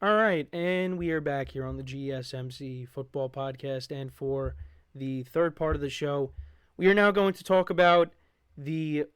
All right, and we are back here on the GSMC football podcast. And for the third part of the show, we are now going to talk about the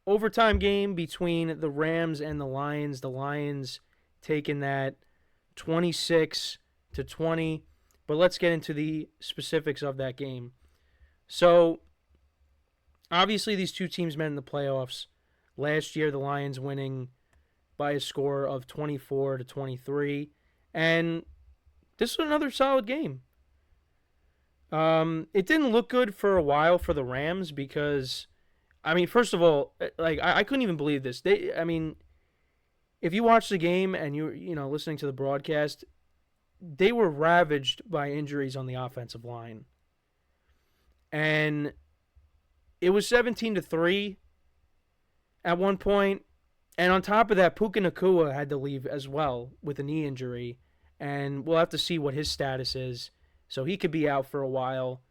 overtime game between the Rams and the Lions. The Lions taking that 26-20. But let's get into the specifics of that game. So, obviously, these two teams met in the playoffs. Last year, the Lions winning by a score of 24-23. And this was another solid game. It didn't look good for a while for the Rams because, I mean, first of all, I couldn't even believe this. If you watch the game and you listening to the broadcast, they were ravaged by injuries on the offensive line, and it was 17-3 at one point. And on top of that, Puka Nacua had to leave as well with a knee injury. And we'll have to see what his status is. So he could be out for a while.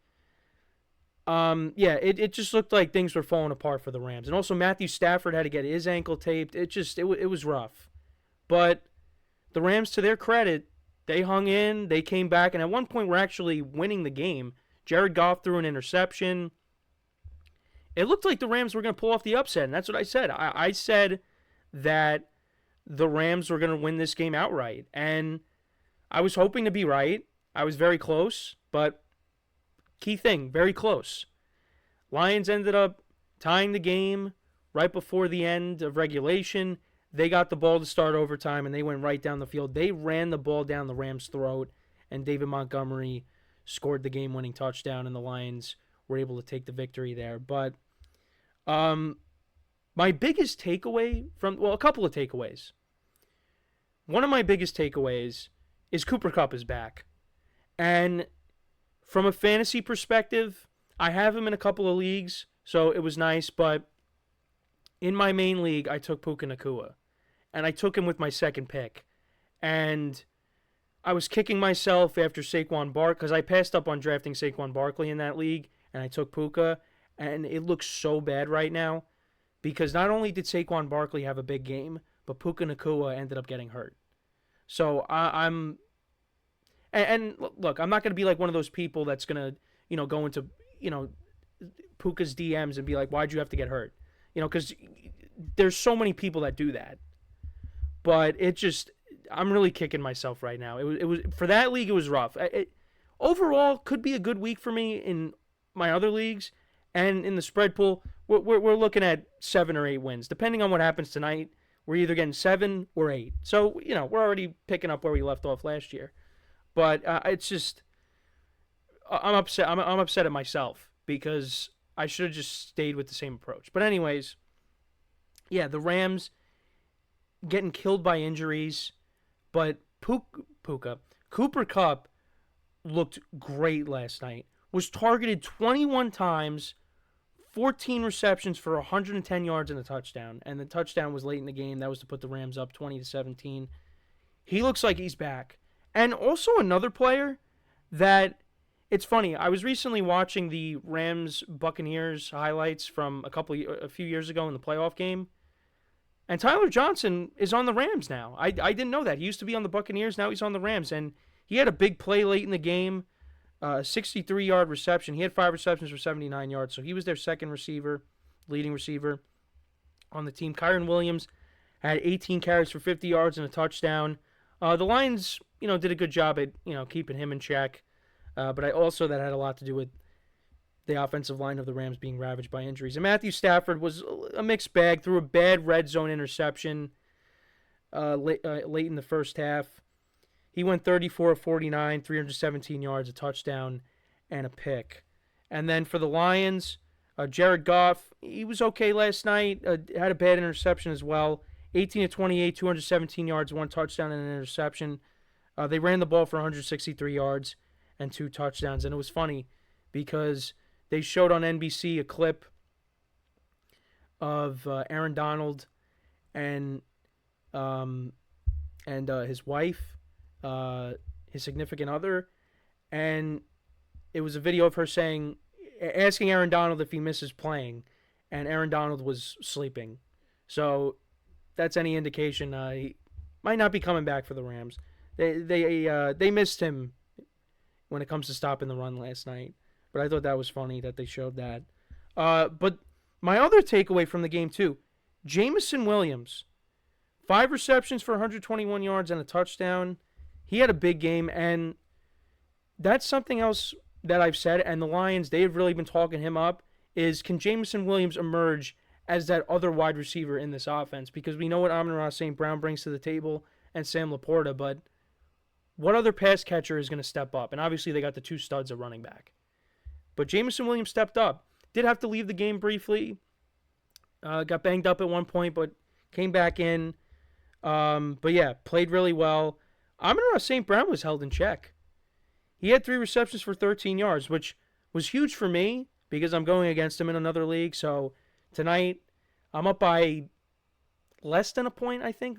It just looked like things were falling apart for the Rams. And also Matthew Stafford had to get his ankle taped. It was rough. But the Rams, to their credit, they hung in. They came back. And at one point, we're actually winning the game. Jared Goff threw an interception. It looked like the Rams were going to pull off the upset. And that's what I said. I said that the Rams were going to win this game outright. And I was hoping to be right. I was very close, but key thing, very close. Lions ended up tying the game right before the end of regulation. They got the ball to start overtime, and they went right down the field. They ran the ball down the Rams' throat, and David Montgomery scored the game-winning touchdown, and the Lions were able to take the victory there. But my biggest takeaway a couple of takeaways. One of my biggest takeaways is Cooper Kupp is back. And from a fantasy perspective, I have him in a couple of leagues, so it was nice. But in my main league, I took Puka Nacua. And I took him with my second pick. And I was kicking myself after Saquon Barkley, because I passed up on drafting Saquon Barkley in that league, and I took Puka. And it looks so bad right now, because not only did Saquon Barkley have a big game, but Puka Nacua ended up getting hurt. So I'm look, I'm not going to be like one of those people that's going to, go into, Puka's DMs and be like, why'd you have to get hurt? Because there's so many people that do that. But I'm really kicking myself right now. It was for that league, it was rough. Overall, could be a good week for me in my other leagues, and in the spread pool, we're looking at 7 or 8 wins, depending on what happens tonight. We're either getting 7 or 8. So we're already picking up where we left off last year. But it's just, I'm upset. I'm upset at myself because I should have just stayed with the same approach. But anyways, yeah, the Rams getting killed by injuries, but Cooper Kupp looked great last night. Was targeted 21 times, 14 receptions for 110 yards and a touchdown. And the touchdown was late in the game. That was to put the Rams up 20-17. He looks like he's back. And also another player that, it's funny, I was recently watching the Rams-Buccaneers highlights from a few years ago in the playoff game. And Tyler Johnson is on the Rams now. I didn't know that. He used to be on the Buccaneers. Now he's on the Rams. And he had a big play late in the game. 63-yard reception. He had 5 receptions for 79 yards, so he was their second receiver, leading receiver on the team. Kyron Williams had 18 carries for 50 yards and a touchdown. The Lions, did a good job at, keeping him in check. But that had a lot to do with the offensive line of the Rams being ravaged by injuries. And Matthew Stafford was a mixed bag, threw a bad red zone interception late in the first half. He went 34 of 49, 317 yards, a touchdown, and a pick. And then for the Lions, Jared Goff, he was okay last night. Had a bad interception as well. 18 of 28, 217 yards, 1 touchdown and an interception. They ran the ball for 163 yards and 2 touchdowns. And it was funny because they showed on NBC a clip of Aaron Donald and his wife, his significant other, and it was a video of her asking Aaron Donald if he misses playing, and Aaron Donald was sleeping. So that's any indication he might not be coming back for the Rams. They missed him when it comes to stopping the run last night. But I thought that was funny that they showed that. But my other takeaway from the game, too, Jameson Williams, 5 receptions for 121 yards and a touchdown. He had a big game, and that's something else that I've said, and the Lions, they've really been talking him up, is can Jameson Williams emerge as that other wide receiver in this offense? Because we know what AmonSt.Brown brings to the table and Sam Laporta, but what other pass catcher is going to step up? And obviously they got the 2 studs at running back. But Jameson Williams stepped up. Did have to leave the game briefly. Got banged up at one point, but came back in. But yeah, played really well. AmonSt.Brown was held in check. He had 3 receptions for 13 yards, which was huge for me because I'm going against him in another league. So tonight, I'm up by less than a point, I think,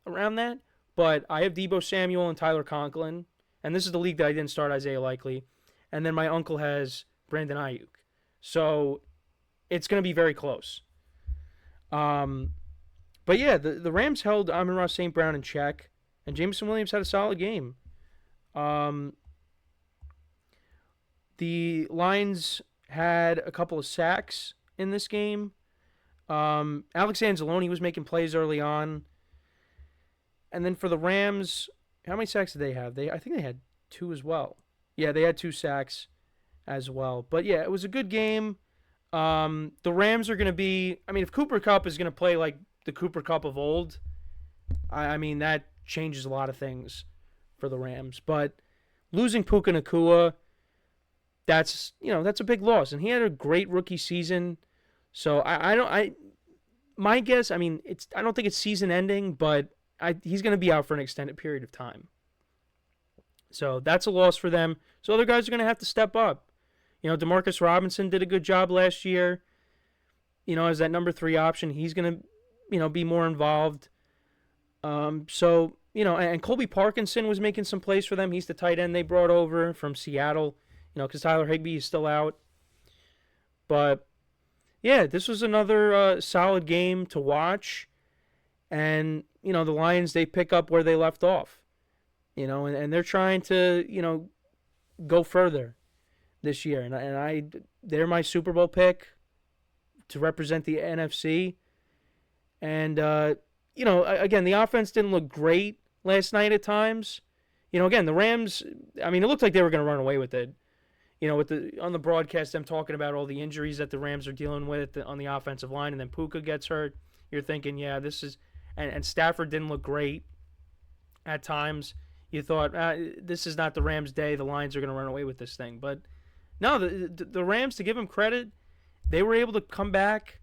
around that. But I have Deebo Samuel and Tyler Conklin. And this is the league that I didn't start Isaiah Likely. And then my uncle has Brandon Ayuk. So it's going to be very close. But yeah, the Rams held AmonSt.Brown in check. And Jameson Williams had a solid game. The Lions had a couple of sacks in this game. Alex Anzalone was making plays early on. And then for the Rams, how many sacks did they have? I think they had 2 as well. Yeah, they had 2 sacks as well. But yeah, it was a good game. The Rams are going to be, if Cooper Kupp is going to play like the Cooper Kupp of old, I mean, that changes a lot of things for the Rams. But losing Puka Nacua, that's a big loss. And he had a great rookie season. So my guess, I don't think it's season ending, but he's going to be out for an extended period of time. So that's a loss for them. So other guys are going to have to step up. DeMarcus Robinson did a good job last year. As that number 3 option, he's going to, be more involved. And Colby Parkinson was making some plays for them. He's the tight end they brought over from Seattle, because Tyler Higbee is still out. But, yeah, this was another solid game to watch. And, the Lions, they pick up where they left off. And they're trying to, go further this year. And they're my Super Bowl pick to represent the NFC. And, again, the offense didn't look great last night at times. Again, the Rams, it looked like they were going to run away with it. On the broadcast, them talking about all the injuries that the Rams are dealing with on the offensive line, and then Puka gets hurt. You're thinking, yeah, this is, and Stafford didn't look great at times. You thought, this is not the Rams' day. The Lions are going to run away with this thing. But no, the Rams, to give them credit, they were able to come back,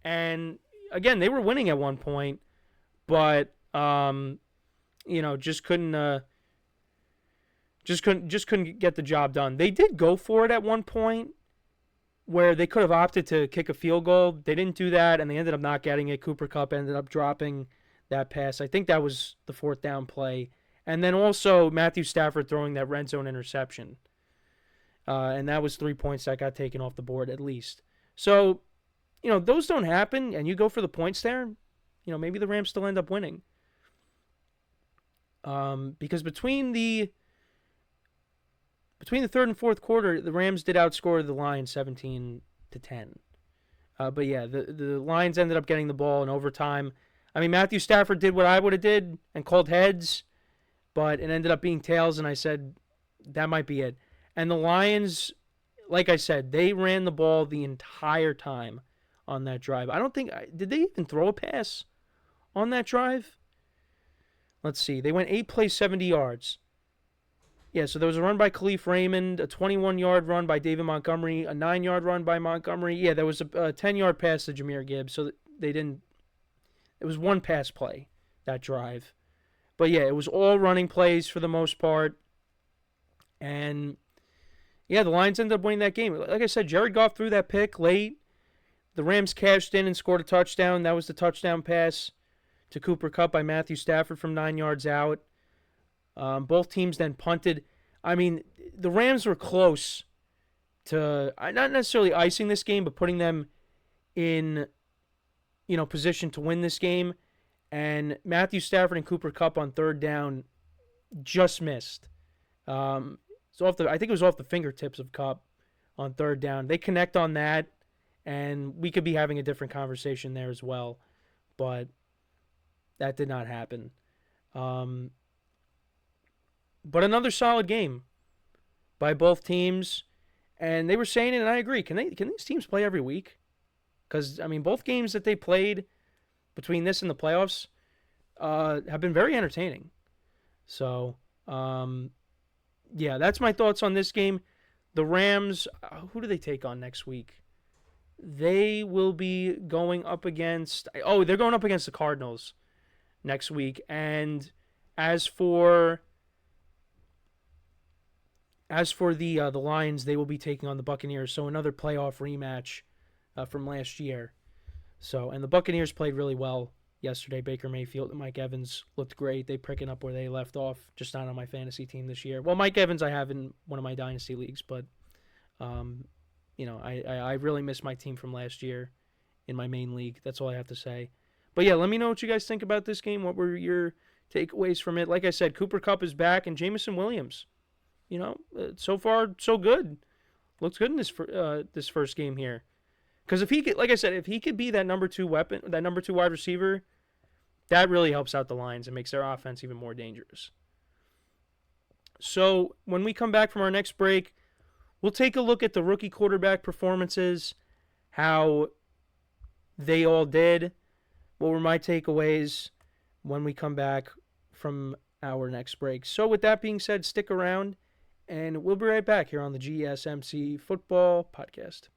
and again, they were winning at one point, but just couldn't get the job done. They did go for it at one point where they could have opted to kick a field goal. They didn't do that, and they ended up not getting it. Cooper Kupp ended up dropping that pass. I think that was the 4th down play. And then also Matthew Stafford throwing that red zone interception. And that was 3 points that got taken off the board at least. So, those don't happen, and you go for the points there, maybe the Rams still end up winning. Because between the 3rd and 4th quarter, the Rams did outscore the Lions 17-10. But yeah, the Lions ended up getting the ball in overtime. Matthew Stafford did what I would have did and called heads, but it ended up being tails, and I said that might be it. And the Lions, like I said, they ran the ball the entire time on that drive. I don't think, did they even throw a pass on that drive? Let's see. They went 8 plays, 70 yards. Yeah, so there was a run by Khalif Raymond, a 21-yard run by David Montgomery, a 9-yard run by Montgomery. Yeah, there was a 10-yard pass to Jahmyr Gibbs, so they didn't. It was one pass play, that drive. But yeah, it was all running plays for the most part. And yeah, the Lions ended up winning that game. Like I said, Jared Goff threw that pick late. The Rams cashed in and scored a touchdown. That was the touchdown pass to Cooper Kupp by Matthew Stafford from 9 yards out. Both teams then punted. The Rams were close to not necessarily icing this game, but putting them in, position to win this game. And Matthew Stafford and Cooper Kupp on 3rd down just missed. So I think it was off the fingertips of Cup on third down. They connect on that, and we could be having a different conversation there as well. But that did not happen. Um, but another solid game by both teams, and they were saying it, and I agree. Can these teams play every week? Because I mean, both games that they played between this and the playoffs have been very entertaining. So, yeah, that's my thoughts on this game. The Rams, who do they take on next week? They will be going up against. Oh, they're going up against the Cardinals next week. And as for the Lions, they will be taking on the Buccaneers. So another playoff rematch from last year. So, and the Buccaneers played really well yesterday. Baker Mayfield and Mike Evans looked great. They picking up where they left off. Just not on my fantasy team this year. Well, Mike Evans I have in one of my dynasty leagues, but I really miss my team from last year in my main league. That's all I have to say. But yeah, let me know what you guys think about this game. What were your takeaways from it? Like I said, Cooper Kupp is back, and Jameson Williams. So far so good. Looks good in this first game here. Because if he could, like I said, if he could be that number 2 weapon, that number 2 wide receiver, that really helps out the Lions and makes their offense even more dangerous. So when we come back from our next break, we'll take a look at the rookie quarterback performances, how they all did, what were my takeaways when we come back from our next break. So with that being said, stick around, and we'll be right back here on the GSMC Football Podcast.